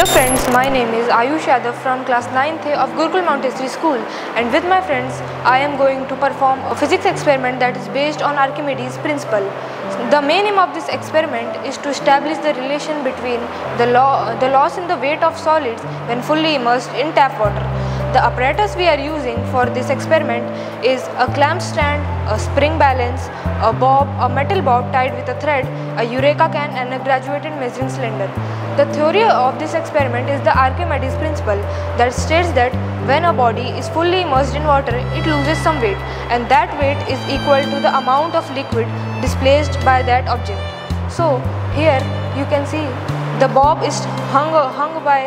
Hello friends, my name is Ayush Yadav from class 9th of Gurukul Montessori School, and with my friends I am going to perform a physics experiment that is based on Archimedes' principle. The main aim of this experiment is to establish the relation between the loss in the weight of solids when fully immersed in tap water. The apparatus we are using for this experiment is a clamp stand, a spring balance, a bob, a metal bob tied with a thread, a eureka can and a graduated measuring cylinder. The theory of this experiment is the Archimedes principle that states that when a body is fully immersed in water, it loses some weight, and that weight is equal to the amount of liquid displaced by that object. So here you can see the bob is hung by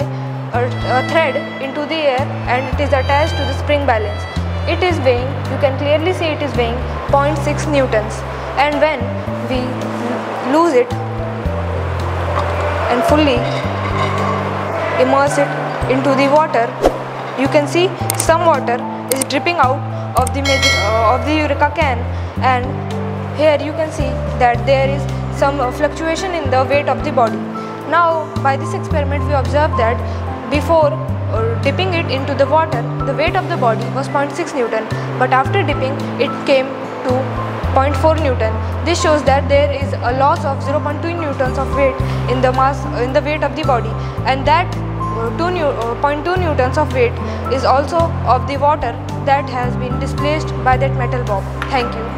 a thread into the air and it is attached to the spring balance. It is weighing, you can clearly see it is weighing 0.6 newtons, and when we lose it and fully immerse it into the water, you can see some water is dripping out of the eureka can, and here you can see that there is some fluctuation in the weight of the body. Now by this experiment we observe that before dipping it into the water, the weight of the body was 0.6 Newton, but after dipping it came to 0.4 Newton. This shows that there is a loss of 0.2 Newtons of weight in the weight of the body, and that 0.2 Newtons of weight is also of the water that has been displaced by that metal bob. Thank you.